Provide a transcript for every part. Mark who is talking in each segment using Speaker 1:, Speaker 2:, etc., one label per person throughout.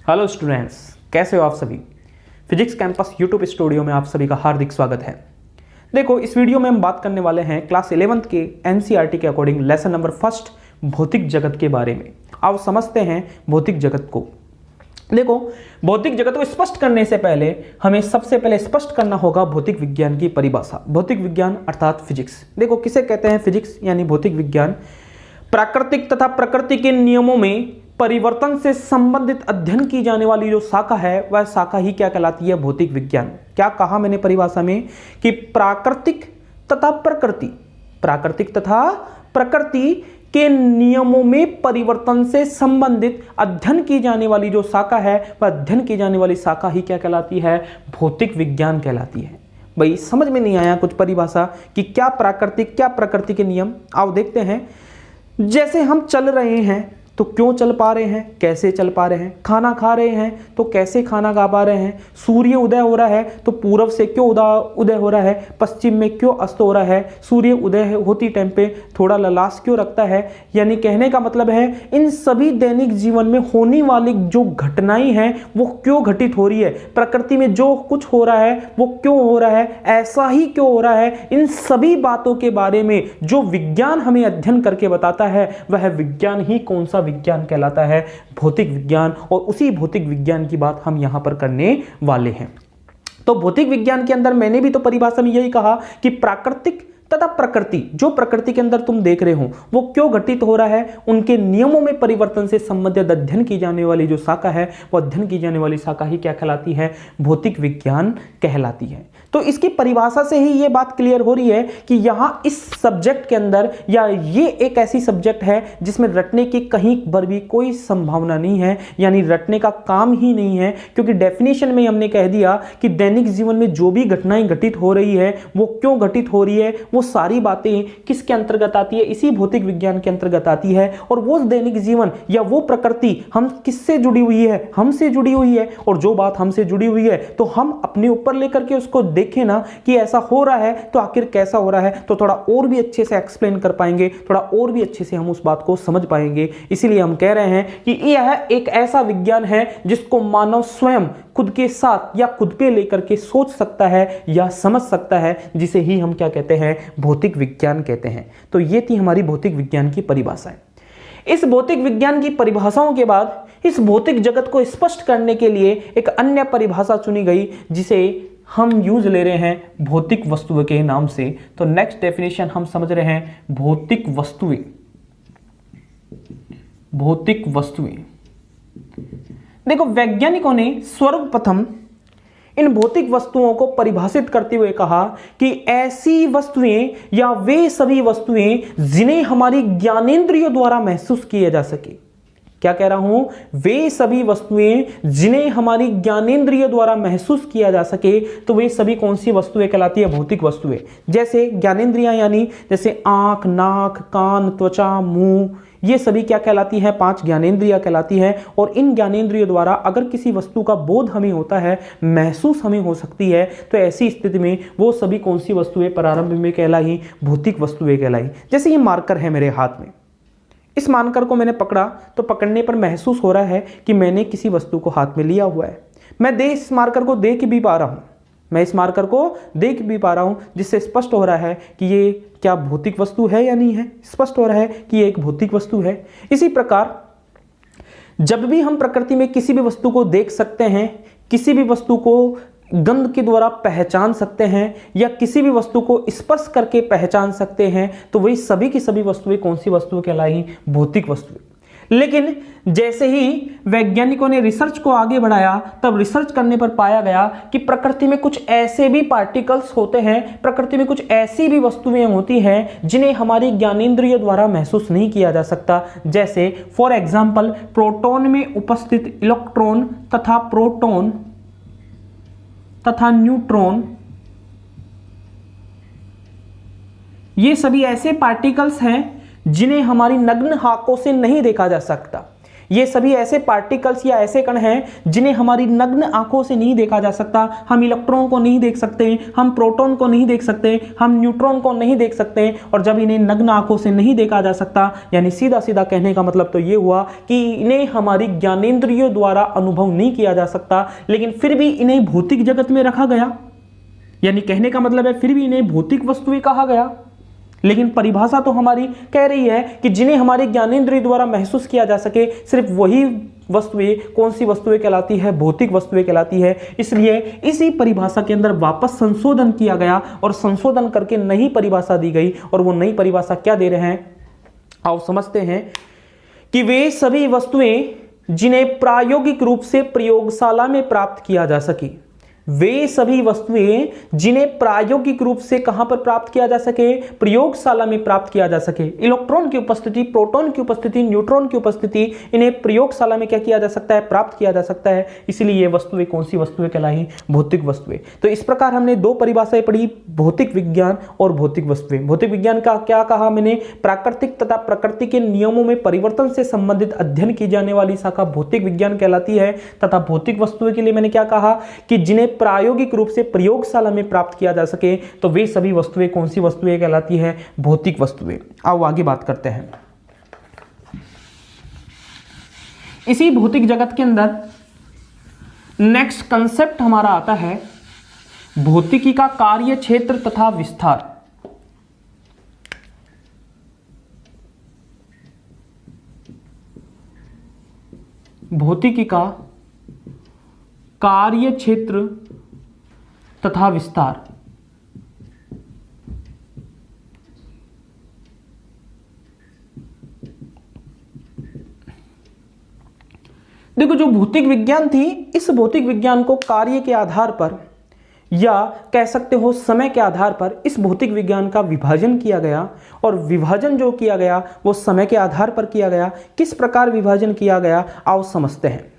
Speaker 1: Hello students, कैसे हो आप सभी। फिजिक्स कैंपस यूट्यूब स्टूडियो में आप सभी का हार्दिक स्वागत है। देखो, इस वीडियो में हम बात करने वाले हैं क्लास 11th के एनसीईआरटी के अकॉर्डिंग लेसन नंबर फर्स्ट भौतिक जगत के बारे में। आओ समझते हैं भौतिक जगत को। देखो, भौतिक जगत को स्पष्ट करने से पहले हमें सबसे पहले स्पष्ट करना होगा भौतिक विज्ञान की परिभाषा। भौतिक विज्ञान अर्थात फिजिक्स। देखो, किसे कहते हैं फिजिक्स यानी भौतिक विज्ञान? प्राकृतिक तथा प्रकृति के नियमों में परिवर्तन से संबंधित अध्ययन की जाने वाली जो शाखा है वह शाखा ही क्या कहलाती है? भौतिक विज्ञान। क्या कहा मैंने परिभाषा में कि प्राकृतिक तथा प्रकृति के नियमों में परिवर्तन से संबंधित अध्ययन की जाने वाली जो शाखा है वह अध्ययन की जाने वाली शाखा ही क्या कहलाती है? भौतिक विज्ञान कहलाती है। भाई, समझ में नहीं आया कुछ परिभाषा कि क्या प्राकृतिक क्या प्रकृति के नियम? आओ देखते हैं। जैसे हम चल रहे हैं तो क्यों चल पा रहे हैं, कैसे चल पा रहे हैं? खाना खा रहे हैं तो कैसे खाना खा पा रहे हैं? सूर्य उदय हो रहा है तो पूर्व से क्यों उदय हो रहा है, पश्चिम में क्यों अस्त हो रहा है? सूर्य उदय होती टाइम पे थोड़ा ललास क्यों रखता है? यानी कहने का मतलब है इन सभी दैनिक जीवन में होने वाली जो घटनाएं हैं वो क्यों घटित हो रही है, प्रकृति में जो कुछ हो रहा है वो क्यों हो रहा है, ऐसा ही क्यों हो रहा है, इन सभी बातों के बारे में जो विज्ञान हमें अध्ययन करके बताता है वह विज्ञान ही कौन सा विज्ञान कहलाता है? भौतिक विज्ञान। और उसी भौतिक विज्ञान की बात हम यहां पर करने वाले हैं। तो भौतिक विज्ञान के अंदर मैंने भी तो परिभाषा में यही कहा कि प्राकृतिक तथा प्रकृति, जो प्रकृति के अंदर तुम देख रहे हो वो क्यों घटित हो रहा है, उनके नियमों में परिवर्तन से संबंधित अध्ययन की जाने वाली जो शाखा है वो अध्ययन की जाने वाली शाखा ही क्या कहलाती है? भौतिक विज्ञान कहलाती है। तो इसकी परिभाषा से ही ये बात क्लियर हो रही है कि यहां इस सब्जेक्ट के अंदर या ये एक ऐसी सब्जेक्ट है जिसमें रटने की कहीं पर भी कोई संभावना नहीं है, यानी रटने का काम ही नहीं है, क्योंकि डेफिनेशन में हमने कह दिया कि दैनिक जीवन में जो भी घटनाएं घटित हो रही है वो क्यों घटित हो रही है, वो सारी बातें किसके अंतर्गत आती है? इसी भौतिक विज्ञान के अंतर्गत आती है। और वो दैनिक जीवन या वो प्रकृति हम किससे जुड़ी हुई है? हमसे जुड़ी हुई है। और जो बात हमसे जुड़ी हुई है तो हम अपने ऊपर लेकर के उसको देखें ना कि ऐसा हो रहा है तो आखिर कैसा हो रहा है, तो थोड़ा और भी अच्छे से एक्सप्लेन कर पाएंगे, थोड़ा और भी अच्छे से हम उस बात को समझ पाएंगे। इसीलिए हम कह रहे हैं कि यह एक ऐसा विज्ञान है जिसको मानव स्वयं खुद के साथ या खुद पे लेकर के सोच सकता है या समझ सकता है, जिसे ही हम क्या कहते हैं? भौतिक विज्ञान कहते हैं। तो ये थी हमारी भौतिक विज्ञान की परिभाषाएं। इस भौतिक विज्ञान की परिभाषाओं के बाद इस भौतिक जगत को स्पष्ट करने के लिए एक अन्य परिभाषा चुनी गई जिसे हम यूज ले रहे हैं भौतिक वस्तुएं के नाम से। तो नेक्स्ट डेफिनेशन हम समझ रहे हैं भौतिक वस्तुएं। भौतिक वस्तुएं, देखो, वैज्ञानिकों ने सर्वप्रथम इन भौतिक वस्तुओं को परिभाषित करते हुए कहा कि ऐसी वस्तुएं या वे सभी वस्तुएं जिन्हें हमारी ज्ञानेंद्रियों द्वारा महसूस किया जा सके। क्या कह रहा हूं? वे सभी वस्तुएं जिन्हें हमारी ज्ञानेंद्रिय द्वारा महसूस किया जा सके। तो वे सभी कौन सी वस्तुएं कहलाती है? भौतिक वस्तुएं। जैसे ज्ञानेंद्रियां यानी जैसे आंख, नाक, कान, त्वचा, मुंह, ये सभी क्या कहलाती है? 5 ज्ञानेंद्रियां कहलाती है। और इन ज्ञानेंद्रियों द्वारा अगर किसी वस्तु का बोध हमें होता है, महसूस हमें हो सकती है, तो ऐसी स्थिति में वो सभी कौन सी वस्तुएं प्रारंभ में कहलाई? भौतिक वस्तुएं कहलाई। जैसे ये मार्कर है मेरे हाथ में, इस मार्कर को मैंने पकड़ा तो पकड़ने पर महसूस हो रहा है कि मैंने किसी वस्तु को हाथ में लिया हुआ है। मैं इस मार्कर को देख भी पा रहा हूं, मैं इस मार्कर को देख भी पा रहा हूं, जिससे स्पष्ट हो रहा है कि ये क्या भौतिक वस्तु है या नहीं है। स्पष्ट हो रहा है कि ये एक भौतिक वस्तु है। इसी प्रकार जब भी हम प्रकृति में किसी भी वस्तु को देख सकते हैं, किसी भी वस्तु को गंध के द्वारा पहचान सकते हैं या किसी भी वस्तु को स्पर्श करके पहचान सकते हैं, तो वही सभी की सभी वस्तुएं कौन सी वस्तुएं कहलाई? भौतिक वस्तुएं। लेकिन जैसे ही वैज्ञानिकों ने रिसर्च को आगे बढ़ाया तब रिसर्च करने पर पाया गया कि प्रकृति में कुछ ऐसे भी पार्टिकल्स होते हैं, प्रकृति में कुछ ऐसी भी वस्तुएं होती हैं जिन्हें हमारी ज्ञानेंद्रिय द्वारा महसूस नहीं किया जा सकता। जैसे फॉर एग्जाम्पल प्रोटॉन में उपस्थित इलेक्ट्रॉन तथा प्रोटॉन तथा न्यूट्रॉन, ये सभी ऐसे पार्टिकल्स हैं जिन्हें हमारी नग्न आंखों से नहीं देखा जा सकता। ये सभी ऐसे पार्टिकल्स या ऐसे कण हैं जिन्हें हमारी नग्न आंखों से नहीं देखा जा सकता। हम इलेक्ट्रॉन को नहीं देख सकते, हम प्रोटॉन को नहीं देख सकते, हम न्यूट्रॉन को नहीं देख सकते। और जब इन्हें नग्न आंखों से नहीं देखा जा सकता, यानी सीधा सीधा कहने का मतलब तो ये हुआ कि इन्हें हमारी ज्ञानेंद्रियों द्वारा अनुभव नहीं किया जा सकता, लेकिन फिर भी इन्हें भौतिक जगत में रखा गया। यानी कहने का मतलब है फिर भी इन्हें भौतिक वस्तुएं कहा गया। लेकिन परिभाषा तो हमारी कह रही है कि जिन्हें हमारे ज्ञानेंद्रिय द्वारा महसूस किया जा सके, सिर्फ वही वस्तुएं कौन सी वस्तुएं कहलाती है? भौतिक वस्तुएं कहलाती है। इसलिए इसी परिभाषा के अंदर वापस संशोधन किया गया और संशोधन करके नई परिभाषा दी गई। और वो नई परिभाषा क्या दे रहे हैं, आओ समझते हैं कि वे सभी वस्तुएं जिन्हें प्रायोगिक रूप से प्रयोगशाला में प्राप्त किया जा सके, वे सभी वस्तुएं जिन्हें प्रायोगिक रूप से कहां पर प्राप्त किया जा सके? प्रयोगशाला में प्राप्त किया जा सके। इलेक्ट्रॉन की उपस्थिति, प्रोटॉन की उपस्थिति, न्यूट्रॉन की उपस्थिति, इन्हें प्रयोगशाला में क्या किया जा सकता है? प्राप्त किया जा सकता है। इसलिए ये वस्तुएं कौन सी वस्तुएं कहलाई? भौतिक वस्तुएं। तो इस प्रकार हमने दो परिभाषाएं पढ़ी, भौतिक विज्ञान और भौतिक वस्तुएं। भौतिक विज्ञान का क्या कहा मैंने? प्राकृतिक तथा प्रकृति के नियमों में परिवर्तन से संबंधित अध्ययन की जाने वाली शाखा भौतिक विज्ञान कहलाती है। तथा भौतिक वस्तुएं के लिए मैंने क्या कहा कि जिन्हें प्रायोगिक रूप से प्रयोगशाला में प्राप्त किया जा सके, तो वे सभी वस्तुएं कौन सी वस्तुएं कहलाती है? भौतिक वस्तुएं। आओ आगे बात करते हैं। इसी भौतिक जगत के अंदर नेक्स्ट कंसेप्ट हमारा आता है भौतिकी का कार्य क्षेत्र तथा विस्तार। भौतिकी का कार्य क्षेत्र तथा विस्तार। देखो, जो भौतिक विज्ञान थी, इस भौतिक विज्ञान को कार्य के आधार पर या कह सकते हो समय के आधार पर इस भौतिक विज्ञान का विभाजन किया गया। और विभाजन जो किया गया वो समय के आधार पर किया गया। किस प्रकार विभाजन किया गया, आओ समझते हैं।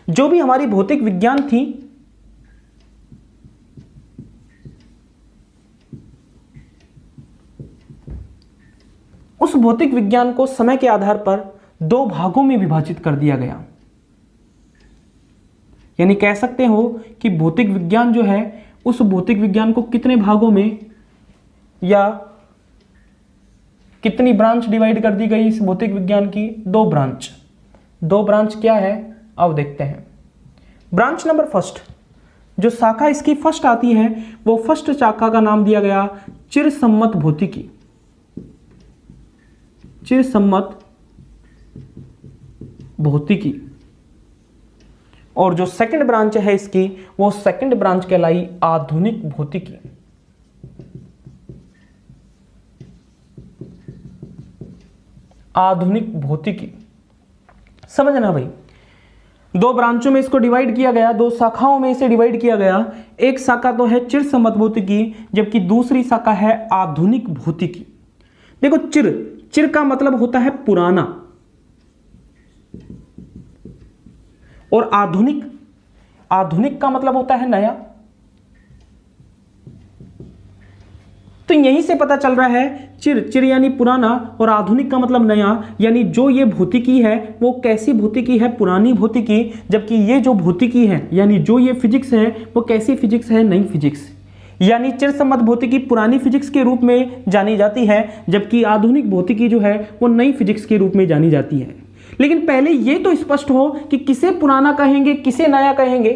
Speaker 1: जो भी हमारी भौतिक विज्ञान थी, उस भौतिक विज्ञान को समय के आधार पर दो भागों में विभाजित कर दिया गया। यानी कह सकते हो कि भौतिक विज्ञान जो है, उस भौतिक विज्ञान को कितने भागों में या कितनी ब्रांच डिवाइड कर दी गई इस भौतिक विज्ञान की? दो ब्रांच। दो ब्रांच क्या है, आओ देखते हैं। ब्रांच नंबर फर्स्ट, जो शाखा इसकी फर्स्ट आती है, वो फर्स्ट शाखा का नाम दिया गया चिरसम्मत भौतिकी। चिरसम्मत भौतिकी। और जो सेकंड ब्रांच है इसकी, वो सेकंड ब्रांच कहलाई आधुनिक भौतिकी। आधुनिक भौतिकी, समझना भाई। दो ब्रांचों में इसको डिवाइड किया गया, दो शाखाओं में इसे डिवाइड किया गया। एक शाखा तो है चिरसम्मत भौतिकी, जबकि दूसरी शाखा है आधुनिक भौतिकी। देखो, चिर का मतलब होता है पुराना, और आधुनिक का मतलब होता है नया। तो यहीं से पता चल रहा है चिर यानी पुराना और आधुनिक का मतलब नया। यानी जो ये भौतिकी है वो कैसी भौतिकी है? पुरानी भौतिकी। जबकि ये जो भौतिकी है, यानी जो ये फिजिक्स है, वो कैसी फिजिक्स है? नई फिजिक्स। यानी चिरसम्मत भौतिकी पुरानी फिजिक्स के रूप में जानी जाती है, जबकि आधुनिक भौतिकी जो है वो नई फिजिक्स के रूप में जानी जाती है। लेकिन पहले ये तो स्पष्ट हो कि किसे पुराना कहेंगे, किसे नया कहेंगे।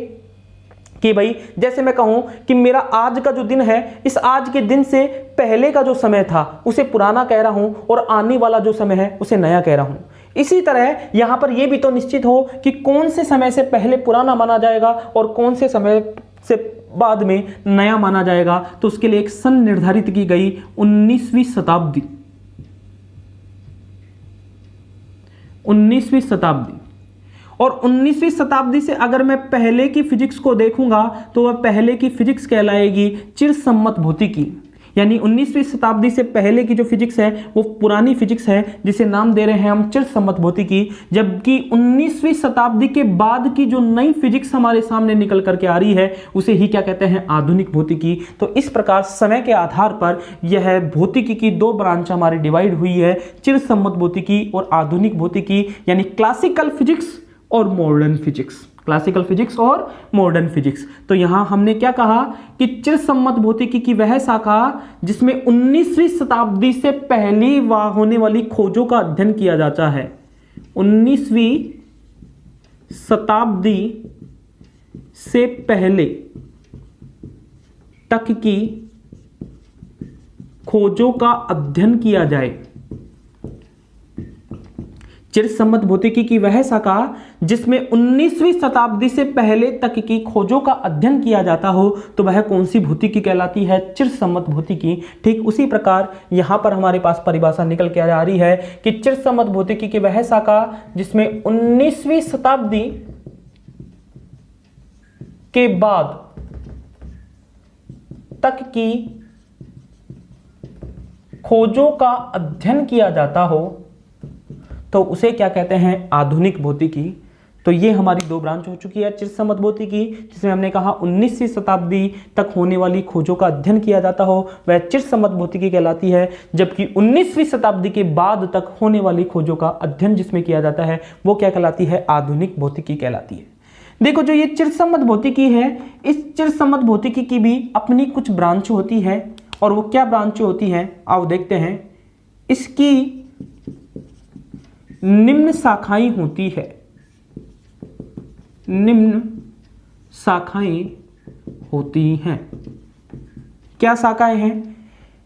Speaker 1: कि भाई जैसे मैं कहूं कि मेरा आज का जो दिन है, इस आज के दिन से पहले का जो समय था उसे पुराना कह रहा हूं, और आने वाला जो समय है उसे नया कह रहा हूं। इसी तरह यहां पर यह भी तो निश्चित हो कि कौन से समय से पहले पुराना माना जाएगा और कौन से समय से बाद में नया माना जाएगा। तो उसके लिए एक सन निर्धारित की गई 19वीं शताब्दी। 19वीं शताब्दी। और 19वीं शताब्दी से अगर मैं पहले की फिजिक्स को देखूंगा तो वह पहले की फिजिक्स कहलाएगी चिरसम्मत भौतिकी। यानी 19वीं शताब्दी से पहले की जो फिजिक्स है वो पुरानी फिजिक्स है, जिसे नाम दे रहे हैं हम चिरसम्मत भौतिकी। जबकि 19वीं शताब्दी के बाद की जो नई फिजिक्स हमारे सामने निकल करके आ रही है उसे ही क्या कहते हैं, आधुनिक भौतिकी। तो इस प्रकार समय के आधार पर यह भौतिकी की दो ब्रांच हमारी डिवाइड हुई है, चिरसम्मत भौतिकी और आधुनिक भौतिकी, यानी क्लासिकल फिजिक्स और मॉडर्न फिजिक्स। क्लासिकल फिजिक्स और मॉडर्न फिजिक्स। तो यहां हमने क्या कहा कि चिरसम्मत भौतिकी की वह शाखा जिसमें 19वीं शताब्दी से पहले होने वाली खोजों का अध्ययन किया जाता है, 19वीं शताब्दी से पहले तक की खोजों का अध्ययन किया जाए। चिरसम्मत भौतिकी की वह शाखा जिसमें 19वीं शताब्दी से पहले तक की खोजों का अध्ययन किया जाता हो, तो वह कौन सी भौतिकी कहलाती है, चिरसम्मत भौतिकी। ठीक उसी प्रकार यहां पर हमारे पास परिभाषा निकल के आ रही है कि चिरसम्मत भौतिकी की वह शाखा जिसमें 19वीं शताब्दी के बाद तक की खोजों का अध्ययन किया जाता हो, तो उसे क्या कहते हैं, आधुनिक भौतिकी। तो ये हमारी दो ब्रांच हो चुकी है, चिरसम्मत भौतिकी जिसमें हमने कहा 19वीं शताब्दी तक होने वाली खोजों का अध्ययन किया जाता हो, वह चिरसम्मत भौतिकी कहलाती है। जबकि 19वीं शताब्दी के बाद तक होने वाली खोजों का अध्ययन जिसमें किया जाता है वो क्या कहलाती है, आधुनिक भौतिकी कहलाती है। देखो जो ये चिरसम्मत भौतिकी है, इस चिरसम्मत भौतिकी की भी अपनी कुछ ब्रांच होती है, और वो क्या ब्रांच होती है आओ देखते हैं। इसकी निम्न शाखाएं होती है, निम्न शाखाएं होती हैं। क्या शाखाएं हैं?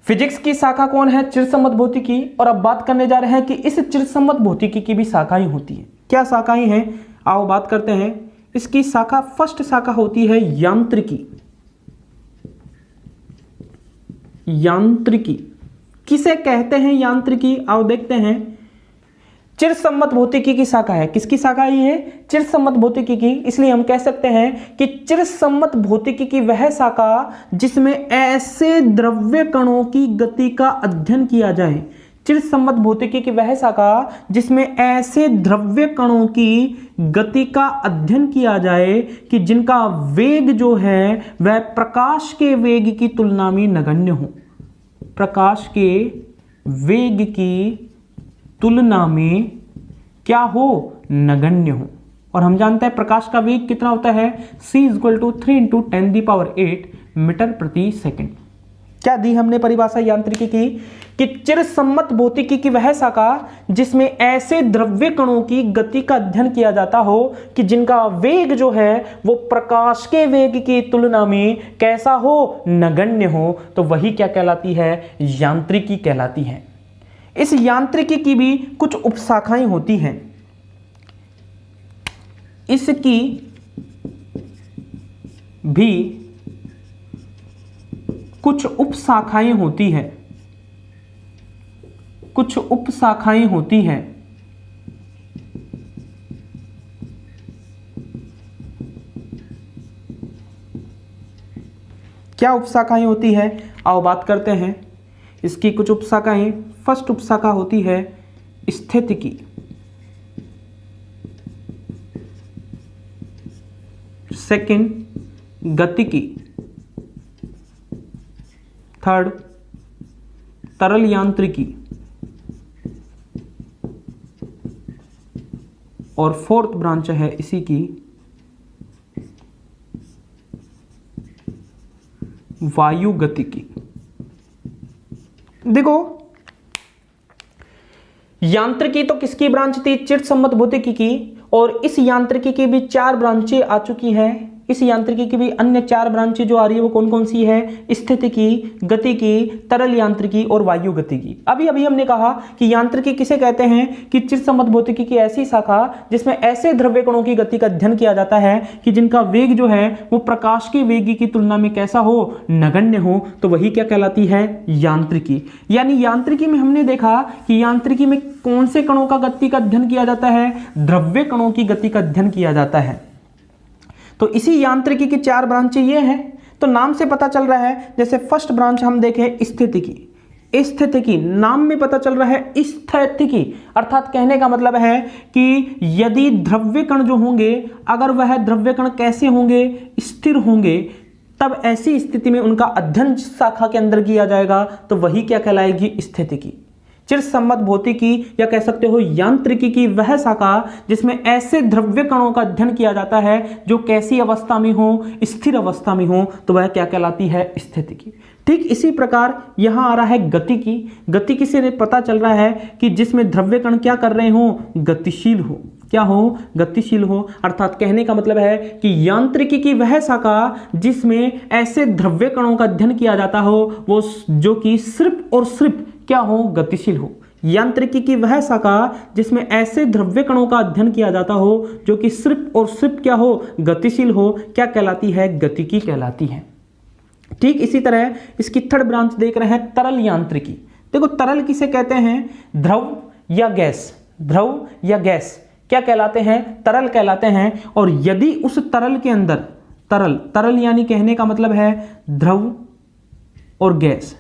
Speaker 1: फिजिक्स की शाखा कौन है, चिरसम्मत भौतिकी। और अब बात करने जा रहे हैं कि इस चिरसम्मत भौतिकी की भी शाखाएं होती हैं। क्या शाखाएं हैं आओ बात करते हैं। इसकी शाखा, फर्स्ट शाखा होती है यांत्रिकी। यांत्रिकी किसे कहते हैं, यांत्रिकी आओ देखते हैं। चिरसम्मत भौतिकी की शाखा है, किसकी शाखा ये है, चिरसम्मत भौतिकी की। इसलिए हम कह सकते हैं कि चिरसम्मत भौतिकी की वह शाखा जिसमें ऐसे द्रव्य कणों की गति का अध्ययन किया जाए। चिरसम्मत भौतिकी की वह शाखा जिसमें ऐसे द्रव्य कणों की गति का अध्ययन किया जाए कि जिनका वेग जो है वह प्रकाश के वेग की तुलना में नगण्य हो। प्रकाश के वेग की तुलना में क्या हो, नगण्य हो। और हम जानते हैं प्रकाश का वेग कितना होता है, c = 3 × 10⁸ मीटर प्रति सेकंड। क्या दी हमने परिभाषा यांत्रिकी की कि चिरसम्मत भौतिकी की वह शाखा जिसमें ऐसे द्रव्य कणों की गति का अध्ययन किया जाता हो कि जिनका वेग जो है वो प्रकाश के वेग की तुलना में कैसा हो, नगण्य हो, तो वही क्या कहलाती है, यांत्रिकी कहलाती है। इस यांत्रिकी की भी कुछ उपशाखाएं होती हैं। इसकी भी कुछ उपशाखाएं होती हैं, कुछ उपशाखाएं होती हैं। क्या उपशाखाएं होती है आओ बात करते हैं। इसकी कुछ उपशाखाएं, फर्स्ट उपशाखा होती है स्थितिकी। सेकंड गतिकी। थर्ड तरल यांत्रिकी। और फोर्थ ब्रांच है इसी की वायु गतिकी। देखो यांत्रिकी तो किसकी ब्रांच थी, चिरसम्मत भौतिकी की। और इस यांत्रिकी की भी 4 ब्रांचें आ चुकी हैं। इस यांत्रिकी की भी अन्य 4 ब्रांचें जो आ रही है वो कौन कौन सी है, स्थितिकी, गतिकी, तरल यांत्रिकी और वायु गतिकी। अभी अभी हमने कहा कि यांत्रिकी किसे कहते हैं कि चिरसम्मत भौतिकी की ऐसी शाखा जिसमें ऐसे द्रव्य कणों की गति का अध्ययन किया जाता है कि जिनका वेग जो है वो प्रकाश के वेग की तुलना में कैसा हो, नगण्य हो, तो वही क्या कहलाती है, यांत्रिकी। यानी यांत्रिकी में हमने देखा कि यांत्रिकी में कौन से कणों का गति का अध्ययन किया जाता है, द्रव्य कणों की गति का अध्ययन किया जाता है। तो इसी यांत्रिकी की 4 ब्रांचें ये हैं। तो नाम से पता चल रहा है, जैसे फर्स्ट ब्रांच हम देखें स्थितिकी, स्थितिकी नाम में पता चल रहा है स्थितिकी, अर्थात कहने का मतलब है कि यदि द्रव्य कण जो होंगे, अगर वह द्रव्य कण कैसे होंगे, स्थिर होंगे, तब ऐसी स्थिति में उनका अध्ययन जिस शाखा के अंदर किया जाएगा तो वही क्या कहलाएगी, स्थितिकी। चिरसम्मत भौतिकी या कह सकते हो यांत्रिकी की वह शाखा जिसमें ऐसे द्रव्य कणों का अध्ययन किया जाता है जो कैसी अवस्था में हो, स्थिर अवस्था में हो, तो वह क्या कहलाती है, स्थितिकी। ठीक इसी प्रकार यहां आ रहा है गतिकी। गतिकी से पता चल रहा है कि जिसमें द्रव्य कण क्या कर रहे हो, गतिशील हो, क्या हो, गतिशील हो, अर्थात कहने का मतलब है कि यांत्रिकी की वह शाखा जिसमें ऐसे द्रव्य कणों का अध्ययन किया जाता हो वो जो कि सिर्फ और सिर्फ क्या हो, गतिशील हो। यांत्रिकी की वह शाखा जिसमें ऐसे द्रव्य कणों का अध्ययन किया जाता हो जो कि सिर्फ और सिर्फ क्या हो, गतिशील हो, क्या कहलाती है, गतिकी कहलाती है। ठीक इसी तरह इसकी थर्ड ब्रांच देख रहे हैं तरल यांत्रिकी। देखो तरल किसे कहते हैं, द्रव या गैस, द्रव या गैस क्या कहलाते हैं, तरल कहलाते हैं। और यदि उस तरल के अंदर, तरल, तरल यानी कहने का मतलब है द्रव और गैस,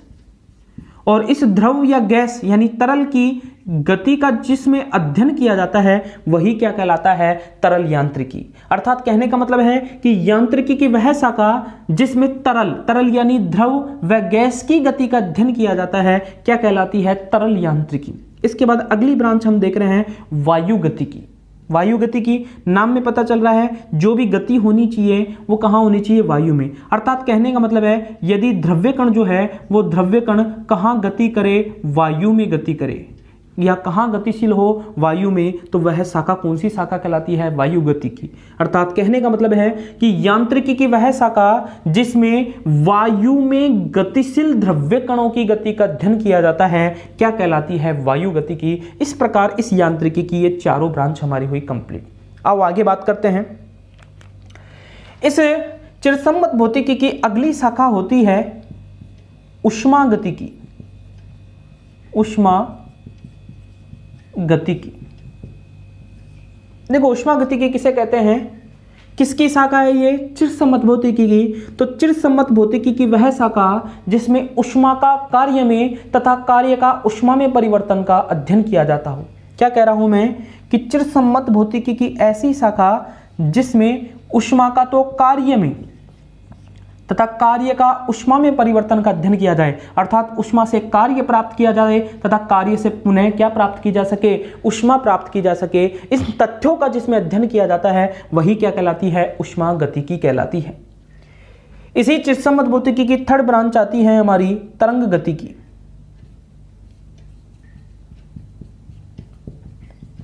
Speaker 1: और इस द्रव या गैस यानी तरल की गति का जिसमें अध्ययन किया जाता है वही क्या कहलाता है, तरल यांत्रिकी। अर्थात कहने का मतलब है कि यांत्रिकी की वह शाखा जिसमें तरल, तरल यानी द्रव व गैस की गति का अध्ययन किया जाता है क्या कहलाती है, तरल यांत्रिकी। इसके बाद अगली ब्रांच हम देख रहे हैं वायु गतिकी। वायु गतिकी नाम में पता चल रहा है जो भी गति होनी चाहिए वो कहाँ होनी चाहिए, वायु में। अर्थात कहने का मतलब है यदि द्रव्य कण जो है वो द्रव्य कण कहाँ गति करे, वायु में गति करे, या कहाँ गतिशील हो, वायु में, तो वह शाखा कौन सी शाखा कहलाती है, वायु गतिकी। अर्थात कहने का मतलब है कि यांत्रिकी की वह शाखा जिसमें वायु में गतिशील द्रव्य कणों की गति का अध्ययन किया जाता है क्या कहलाती है, वायु गतिकी। इस प्रकार इस यांत्रिकी की ये चारों ब्रांच हमारी हुई कंप्लीट। अब आगे बात करते हैं, इस चिरसम्मत भौतिकी की अगली शाखा होती है ऊष्मा गतिकी। ऊष्मा गतिकी, देखो ऊष्मा गतिकी किसे कहते हैं, किसकी शाखा है ये, चिरसम्मत भौतिकी की। तो चिरसम्मत भौतिकी की वह शाखा जिसमें ऊष्मा का कार्य में तथा कार्य का ऊष्मा में परिवर्तन का अध्ययन किया जाता हो। क्या कह रहा हूं मैं कि चिरसम्मत भौतिकी की ऐसी शाखा जिसमें ऊष्मा का तो कार्य में तथा कार्य का ऊष्मा में परिवर्तन का अध्ययन किया जाए, अर्थात ऊष्मा से कार्य प्राप्त किया जाए तथा कार्य से पुनः क्या प्राप्त की जा सके, ऊष्मा प्राप्त की जा सके। इस तथ्यों का जिसमें अध्ययन किया जाता है वही क्या कहलाती है, ऊष्मा गतिकी कहलाती है। इसी चिरसम्मत भौतिकी की थर्ड ब्रांच आती है हमारी तरंग गतिकी।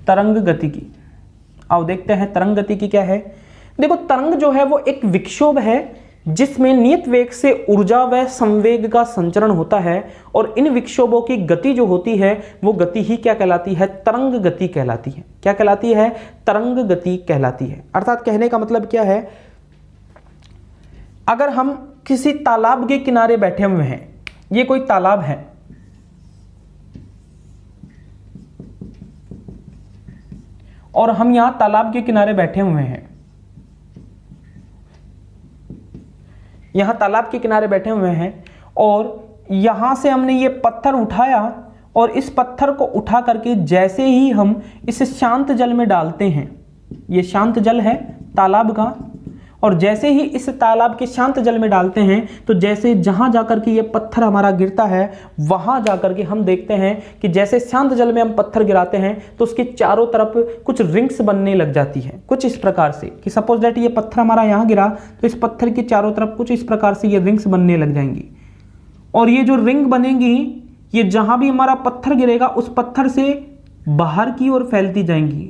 Speaker 1: तरंग गतिकी, आओ देखते हैं तरंग गतिकी क्या है। देखो तरंग जो है वो एक विक्षोभ है जिसमें नियत वेग से ऊर्जा व संवेग का संचरण होता है, और इन विक्षोभों की गति जो होती है वो गति ही क्या कहलाती है, तरंग गति कहलाती है। क्या कहलाती है, तरंग गति कहलाती है। अर्थात कहने का मतलब क्या है, अगर हम किसी तालाब के किनारे बैठे हुए हैं, ये कोई तालाब है, और हम यहां तालाब के किनारे बैठे हुए हैं, यहां तालाब के किनारे बैठे हुए हैं, और यहां से हमने ये पत्थर उठाया, और इस पत्थर को उठा करके जैसे ही हम इस शांत जल में डालते हैं, ये शांत जल है तालाब का, और जैसे ही इस तालाब के शांत जल में डालते हैं तो जैसे जहां जाकर के ये पत्थर हमारा गिरता है वहां जाकर के हम देखते हैं कि जैसे शांत जल में हम पत्थर गिराते हैं तो उसके चारों तरफ कुछ रिंग्स बनने लग जाती है, कुछ इस प्रकार से कि सपोज दैट ये पत्थर हमारा यहाँ गिरा तो इस पत्थर के चारों तरफ कुछ इस प्रकार से ये रिंग्स बनने लग जाएंगी, और ये जो रिंग बनेंगी ये जहां भी हमारा पत्थर गिरेगा उस पत्थर से बाहर की ओर फैलती जाएंगी।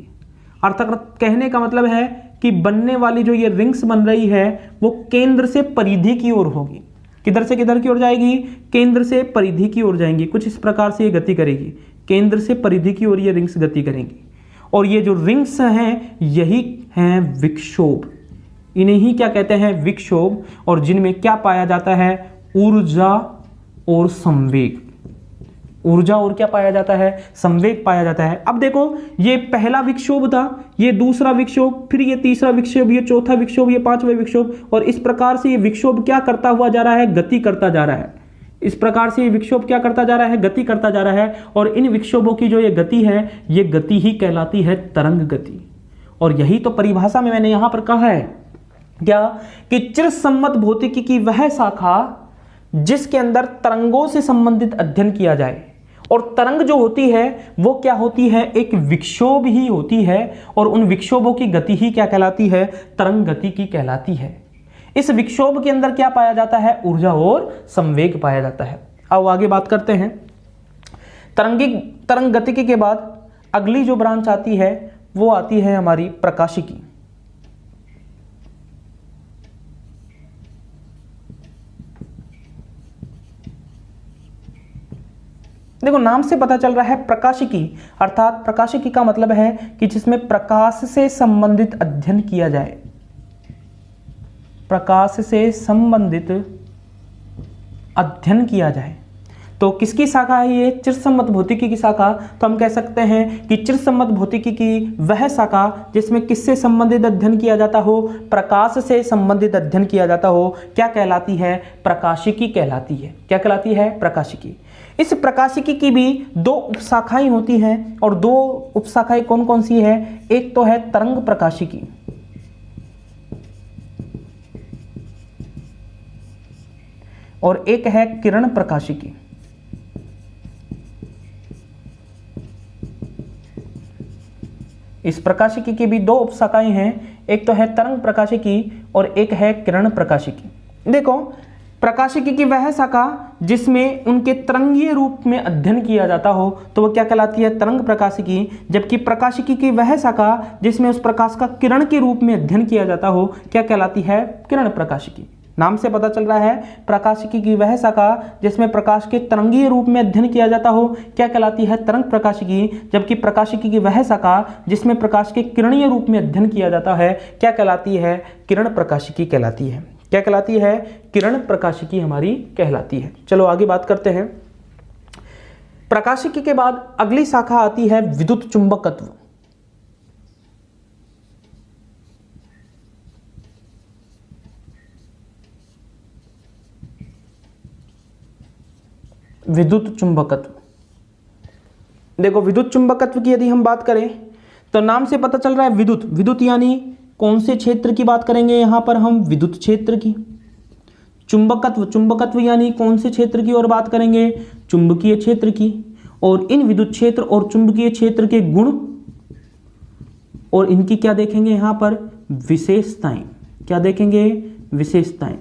Speaker 1: अर्थात कहने का मतलब है कि बनने वाली जो ये रिंग्स बन रही है वो केंद्र से परिधि की ओर होगी। किधर से किधर की ओर जाएगी, केंद्र से परिधि की ओर जाएंगी। कुछ इस प्रकार से ये गति करेगी, केंद्र से परिधि की ओर ये रिंग्स गति करेंगी, और ये जो रिंग्स हैं यही हैं विक्षोभ। इन्हें ही क्या कहते हैं, विक्षोभ, और जिनमें क्या पाया जाता है, ऊर्जा और संवेग। ऊर्जा और क्या पाया जाता है, संवेग पाया जाता है। अब देखो ये पहला विक्षोभ था, ये दूसरा विक्षोभ, फिर ये तीसरा विक्षोभ, ये चौथा विक्षोभ, ये पांचवा विक्षोभ, और इस प्रकार से ये विक्षोभ क्या करता हुआ जा रहा है, गति करता जा रहा है। इस प्रकार से ये विक्षोभ क्या करता जा रहा है, गति करता जा रहा है। और इन विक्षोभों की जो ये गति है, ये गति ही कहलाती है तरंग गति। और यही तो परिभाषा में मैंने यहां पर कहा है क्या, कि चिरसम्मत भौतिकी की वह शाखा जिसके अंदर तरंगों से संबंधित अध्ययन किया जाए। और तरंग जो होती है वो क्या होती है, एक विक्षोभ ही होती है, और उन विक्षोभों की गति ही क्या कहलाती है, तरंग गति की कहलाती है। इस विक्षोभ के अंदर क्या पाया जाता है, ऊर्जा और संवेग पाया जाता है। अब आगे बात करते हैं। तरंग गतिकी के बाद अगली जो ब्रांच आती है वो आती है हमारी प्रकाशिकी। देखो नाम से पता चल रहा है प्रकाशिकी, अर्थात प्रकाशिकी का मतलब है कि जिसमें प्रकाश से संबंधित अध्ययन किया जाए। प्रकाश से संबंधित अध्ययन किया जाए। तो किसकी शाखा है ये, चिरसम्मत भौतिकी की शाखा। तो हम कह सकते हैं कि चिरसम्मत भौतिकी की वह शाखा जिसमें किससे संबंधित अध्ययन किया जाता हो, प्रकाश से संबंधित अध्ययन किया जाता हो, क्या कहलाती है, प्रकाशिकी कहलाती है। क्या कहलाती है, प्रकाशिकी। इस प्रकाशिकी की भी दो उपशाखाएं होती हैं, और दो उपशाखाएं कौन कौन सी है, एक तो है तरंग प्रकाशिकी, और एक है किरण प्रकाशिकी। इस प्रकाशिकी की भी दो उपशाखाएं हैं, एक तो है तरंग प्रकाशिकी और एक है किरण प्रकाशिकी। देखो प्रकाशिकी की वह शाखा जिसमें उनके तरंगीय रूप में अध्ययन किया जाता हो तो वह क्या कहलाती है, तरंग प्रकाशिकी। जबकि प्रकाशिकी की वह शाखा जिसमें उस प्रकाश का किरण के रूप में अध्ययन किया जाता हो क्या कहलाती है, किरण प्रकाशिकी। नाम से पता चल रहा है प्रकाशिकी की वह शाखा जिसमें प्रकाश के तरंगीय रूप में अध्ययन किया जाता हो क्या कहलाती है, तरंग प्रकाशिकी। जबकि प्रकाशिकी की वह शाखा जिसमें प्रकाश के किरणीय रूप में अध्ययन किया जाता है क्या कहलाती है, किरण प्रकाशिकी कहलाती है। क्या कहलाती है, किरण प्रकाशिकी हमारी कहलाती है। चलो आगे बात करते हैं। प्रकाशिकी के बाद अगली शाखा आती है विद्युत चुंबकत्व। विद्युत चुंबकत्व। देखो विद्युत चुंबकत्व की यदि हम बात करें तो नाम से पता चल रहा है विद्युत, विद्युत यानी कौन से क्षेत्र की बात करेंगे, यहां पर हम विद्युत क्षेत्र की। चुंबकत्व, चुंबकत्व यानी कौन से क्षेत्र की और बात करेंगे, चुंबकीय क्षेत्र की। और इन विद्युत क्षेत्र और चुंबकीय क्षेत्र के गुण और इनकी क्या देखेंगे यहां पर, विशेषताएं। क्या देखेंगे, विशेषताएं।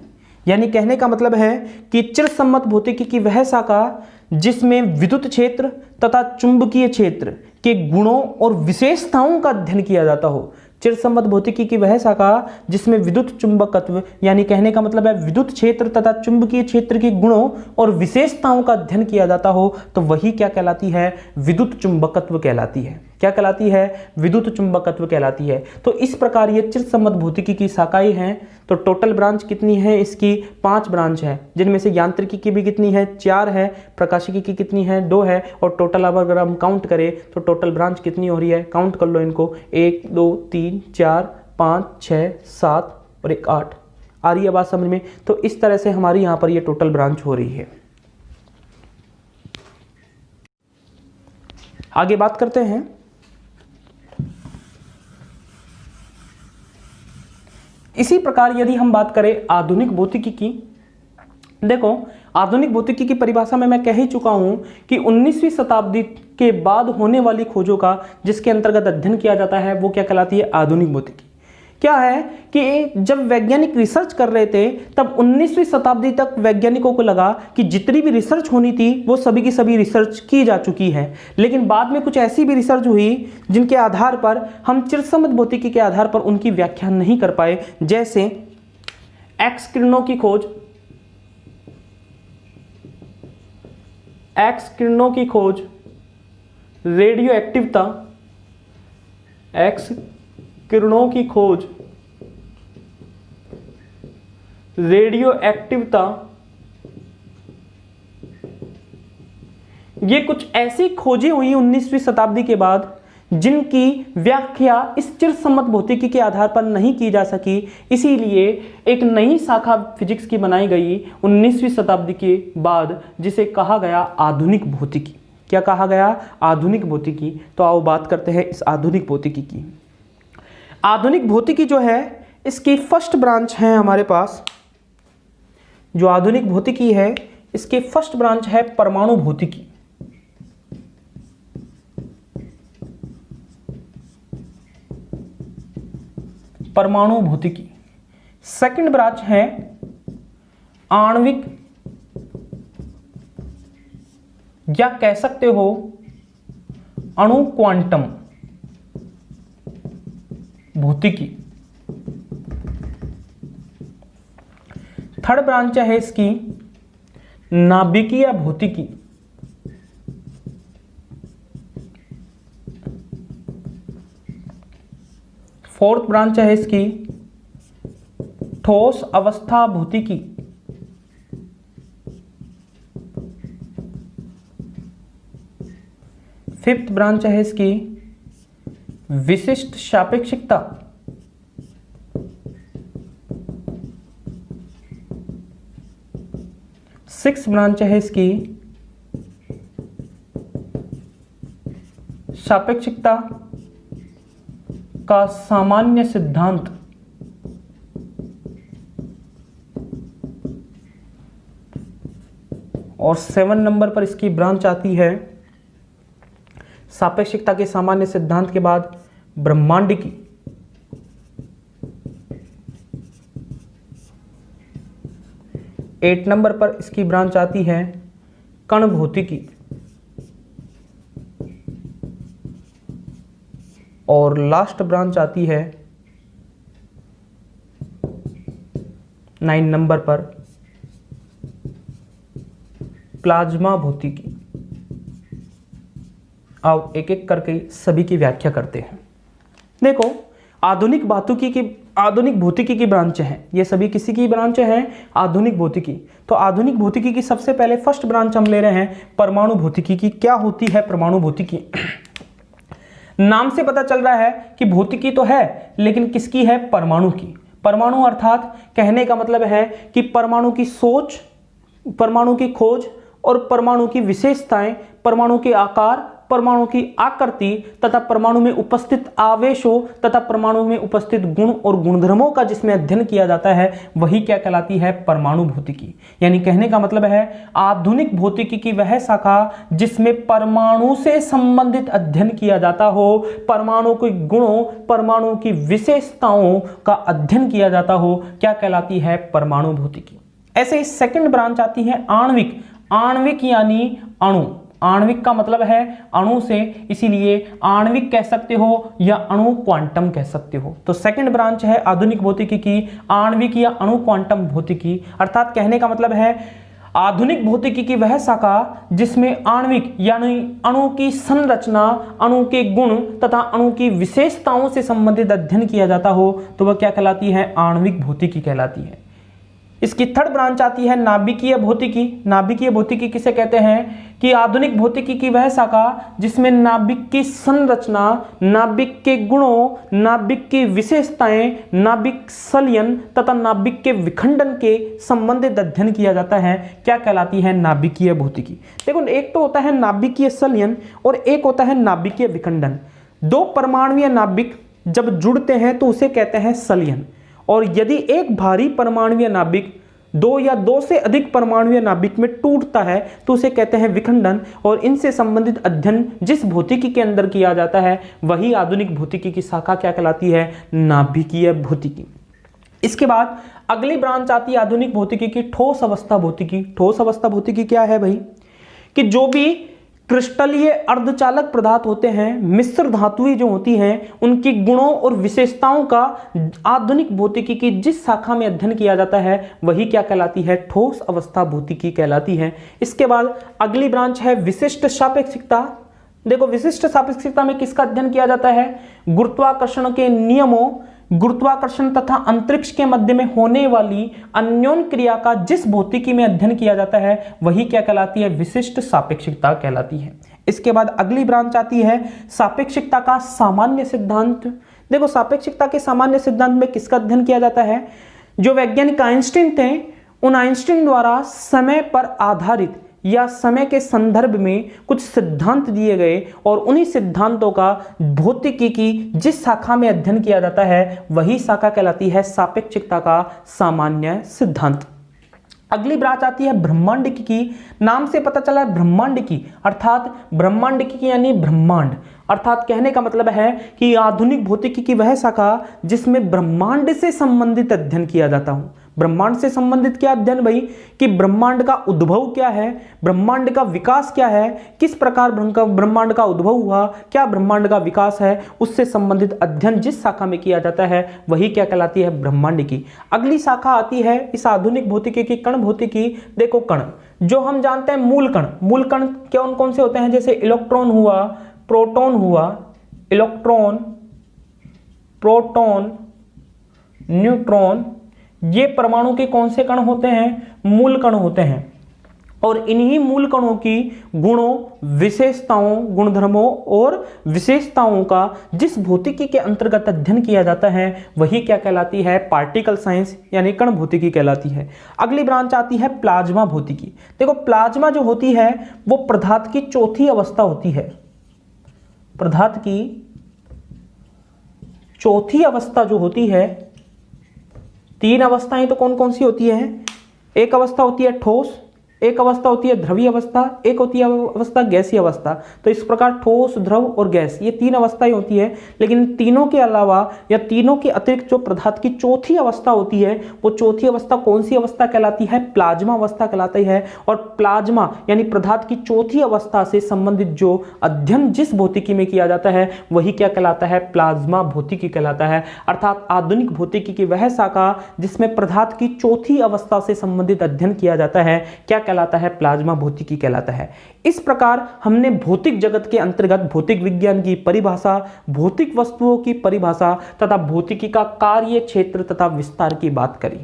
Speaker 1: यानी कहने का मतलब है कि चिरसम्मत भौतिकी की वह शाखा जिसमें विद्युत क्षेत्र तथा चुंबकीय क्षेत्र के गुणों और विशेषताओं का अध्ययन किया जाता हो। चिरसम्मत भौतिकी की वह शाखा जिसमें विद्युत चुंबकत्व यानी कहने का मतलब है विद्युत क्षेत्र तथा चुंबकीय क्षेत्र के गुणों और विशेषताओं का अध्ययन किया जाता हो तो वही क्या कहलाती है, विद्युत चुंबकत्व कहलाती है। क्या कहलाती है, विद्युत चुंबकत्व कहलाती है। तो इस प्रकार ये चिरसम्मत भौतिकी की शाखाएं हैं। तो टोटल ब्रांच कितनी है इसकी, 5 ब्रांच है, जिनमें से यांत्रिकी की भी कितनी है, 4 है, प्रकाशिकी की कितनी है, 2 है, और टोटल अगर हम काउंट करें तो टोटल ब्रांच कितनी हो रही है, काउंट कर लो इनको, 1 2 3 4 5 6 7 और 1 8। आ रही है बात समझ में। तो इस तरह से हमारी यहाँ पर ये टोटल ब्रांच हो रही है। आगे बात करते हैं। इसी प्रकार यदि हम बात करें आधुनिक भौतिकी की, देखो आधुनिक भौतिकी की परिभाषा में मैं कह ही चुका हूं कि 19वीं शताब्दी के बाद होने वाली खोजों का जिसके अंतर्गत अध्ययन किया जाता है वो क्या कहलाती है, आधुनिक भौतिकी। क्या है कि जब वैज्ञानिक रिसर्च कर रहे थे तब 19वीं शताब्दी तक वैज्ञानिकों को लगा कि जितनी भी रिसर्च होनी थी वो सभी की सभी रिसर्च की जा चुकी है। लेकिन बाद में कुछ ऐसी भी रिसर्च हुई जिनके आधार पर हम चिरसम्मत भौतिकी के आधार पर उनकी व्याख्या नहीं कर पाए। जैसे एक्स किरणों की खोज, एक्स किरणों की खोज, रेडियो एक्टिवता, एक्स किरणों की खोज, रेडियो एक्टिवता, ये कुछ ऐसी खोजें हुई 19वीं शताब्दी के बाद जिनकी व्याख्या इस चिरसम्मत भौतिकी के आधार पर नहीं की जा सकी, इसीलिए एक नई शाखा फिजिक्स की बनाई गई 19वीं शताब्दी के बाद, जिसे कहा गया आधुनिक भौतिकी। क्या कहा गया? आधुनिक भौतिकी। तो आओ बात करते हैं इस आधुनिक भौतिकी की। आधुनिक भौतिकी जो है इसकी फर्स्ट ब्रांच है हमारे पास, जो आधुनिक भौतिकी है इसकी फर्स्ट ब्रांच है परमाणु भौतिकी। परमाणु भौतिकी। सेकंड ब्रांच है आणविक, या कह सकते हो अणु क्वांटम भौतिकी। थर्ड ब्रांच है इसकी नाभिकीय भौतिकी। फोर्थ ब्रांच है इसकी ठोस अवस्था भौतिकी। फिफ्थ ब्रांच है इसकी विशिष्ट सापेक्षिकता। सिक्स्थ ब्रांच है इसकी सापेक्षिकता का सामान्य सिद्धांत। और 7 नंबर पर इसकी ब्रांच आती है सापेक्षिकता के सामान्य सिद्धांत के बाद ब्रह्मांडिकी। 8 नंबर पर इसकी ब्रांच आती है कण भौतिकी। और लास्ट ब्रांच आती है 9 नंबर पर प्लाज्मा भौतिकी। आओ एक एक करके सभी की व्याख्या करते हैं। देखो, आधुनिक भौतिकी की ब्रांच है, ये सभी किसी की ब्रांच है? आधुनिक भौतिकी। तो आधुनिक भौतिकी की सबसे पहले फर्स्ट ब्रांच हम ले रहे हैं परमाणु भौतिकी की। क्या होती है परमाणु भौतिकी? नाम से पता चल रहा है कि भौतिकी तो है, लेकिन किसकी है? परमाणु की। परमाणु अर्थात कहने का मतलब है कि परमाणु की सोच, परमाणु की खोज और परमाणु की विशेषताएं, परमाणु के आकार, परमाणु की आकृति तथा परमाणु में उपस्थित आवेशों तथा परमाणु में उपस्थित गुण और गुणधर्मों का जिसमें अध्ययन किया जाता है, वही क्या कहलाती है? परमाणु भौतिकी। यानी कहने का मतलब है आधुनिक भौतिकी की वह शाखा जिसमें परमाणु से संबंधित अध्ययन किया जाता हो, परमाणु के गुणों, परमाणु की विशेषताओं का अध्ययन किया जाता हो, क्या कहलाती है? परमाणु भौतिकी। ऐसे ही सेकंड ब्रांच आती है आणविक। आणविक यानी अणु। आणविक का मतलब है अणु से, इसीलिए आणविक कह सकते हो या अणु क्वांटम कह सकते हो। तो सेकंड ब्रांच है आधुनिक भौतिकी की आणविक या अणु क्वांटम भौतिकी। अर्थात कहने का मतलब है आधुनिक भौतिकी की वह शाखा जिसमें आणविक यानी अणु की संरचना, अणु के गुण तथा अणु की विशेषताओं से संबंधित अध्ययन किया जाता हो, तो वह क्या कहलाती है? आणविक भौतिकी कहलाती है। इसकी थर्ड ब्रांच आती है नाभिकीय भौतिकी। नाभिकीय भौतिकी किसे कहते हैं? कि आधुनिक भौतिकी की वह शाखा जिसमें नाभिक की संरचना, नाभिक के गुणों, नाभिक की विशेषताएं, नाभिक संलयन तथा नाभिक के विखंडन के संबंधित अध्ययन किया जाता है, क्या कहलाती है? नाभिकीय भौतिकी। देखो, एक तो होता है नाभिकीय संलयन और एक होता है नाभिकीय विखंडन। दो परमाणुीय नाभिक जब जुड़ते हैं तो उसे कहते हैं संलयन। और यदि एक भारी परमाणुीय नाभिक दो या दो से अधिक परमाणुीय नाभिक में टूटता है तो उसे कहते हैं विखंडन। और इनसे संबंधित अध्ययन जिस भौतिकी के अंदर किया जाता है वही आधुनिक भौतिकी की शाखा क्या कहलाती है? नाभिकीय भौतिकी। इसके बाद अगली ब्रांच आती है आधुनिक भौतिकी की ठोस अवस्था भौतिकी। ठोस अवस्था भौतिकी क्या है भाई? कि जो भी क्रिस्टलीय अर्धचालक पदार्थ होते हैं, मिश्र धातुएं जो होती हैं, उनकी गुणों और विशेषताओं का आधुनिक भौतिकी की जिस शाखा में अध्ययन किया जाता है वही क्या कहलाती है? ठोस अवस्था भौतिकी कहलाती है। इसके बाद अगली ब्रांच है विशिष्ट सापेक्षिकता। देखो, विशिष्ट सापेक्षिकता में किसका अध्ययन किया जाता है? गुरुत्वाकर्षण के नियमों गुरुत्वाकर्षण तथा अंतरिक्ष के मध्य में होने वाली अन्योन क्रिया का जिस भौतिकी में अध्ययन किया जाता है वही क्या कहलाती है, विशिष्ट सापेक्षिकता कहलाती है। इसके बाद अगली ब्रांच आती है सापेक्षिकता का सामान्य सिद्धांत। देखो सापेक्षिकता के सामान्य सिद्धांत में किसका अध्ययन किया जाता है, जो वैज्ञानिक आइंस्टीन थे उन आइंस्टीन द्वारा समय पर आधारित या समय के संदर्भ में कुछ सिद्धांत दिए गए और उन्हीं सिद्धांतों का भौतिकी की जिस शाखा में अध्ययन किया जाता है वही शाखा कहलाती है सापेक्षिकता का सामान्य सिद्धांत। अगली ब्रांच आती है ब्रह्मांडिकी की। नाम से पता चला है ब्रह्मांडिकी, अर्थात ब्रह्मांडिकी यानी ब्रह्मांड, अर्थात कहने का मतलब है कि आधुनिक भौतिकी की वह शाखा जिसमें ब्रह्मांड से संबंधित अध्ययन किया जाता हूं। ब्रह्मांड से संबंधित क्या अध्ययन भाई, कि ब्रह्मांड का उद्भव क्या है, ब्रह्मांड का विकास क्या है, किस प्रकार ब्रह्मांड का उद्भव हुआ, क्या ब्रह्मांड का विकास है, उससे संबंधित अध्ययन जिस शाखा में किया जाता है वही क्या कहलाती है, ब्रह्मांडिकी। अगली शाखा आती है इस आधुनिक भौतिकी की कण भौतिकी। देखो कण जो हम जानते हैं मूल कण कौन कौन से होते हैं, जैसे इलेक्ट्रॉन हुआ, प्रोटॉन हुआ, इलेक्ट्रॉन, प्रोटॉन, न्यूट्रॉन, ये परमाणु के कौन से कण होते हैं, मूल कण होते हैं। और इन्हीं मूल कणों की गुणों, विशेषताओं, गुणधर्मों और विशेषताओं का जिस भौतिकी के अंतर्गत अध्ययन किया जाता है वही क्या कहलाती है, पार्टिकल साइंस यानी कण भौतिकी कहलाती है। अगली ब्रांच आती है प्लाज्मा भौतिकी। देखो प्लाज्मा जो होती है वो पदार्थ की चौथी अवस्था होती है। पदार्थ की चौथी अवस्था जो होती है, तीन अवस्थाएं तो कौन कौन सी होती है, एक अवस्था होती है ठोस, एक अवस्था होती है द्रवीय अवस्था, एक होती है अवस्था गैसीय अवस्था। तो इस प्रकार ठोस, द्रव और गैस ये तीन अवस्थाएं होती है। लेकिन तीनों के अलावा या तीनों के अतिरिक्त जो पदार्थ की चौथी अवस्था होती है वो चौथी अवस्था कौन सी अवस्था कहलाती है, प्लाज्मा अवस्था कहलाती है। और प्लाज्मा यानी पदार्थ की चौथी अवस्था से संबंधित जो अध्ययन जिस भौतिकी में किया जाता है वही क्या कहलाता है, प्लाज्मा भौतिकी कहलाता है। अर्थात आधुनिक भौतिकी की वह शाखा जिसमें पदार्थ की चौथी अवस्था से संबंधित अध्ययन किया जाता है क्या कहलाता है, प्लाज्मा भौतिकी कहलाता है। इस प्रकार हमने भौतिक जगत के अंतर्गत भौतिक विज्ञान की परिभाषा, भौतिक वस्तुओं की परिभाषा तथा भौतिकी का कार्य क्षेत्र तथा विस्तार की बात करी।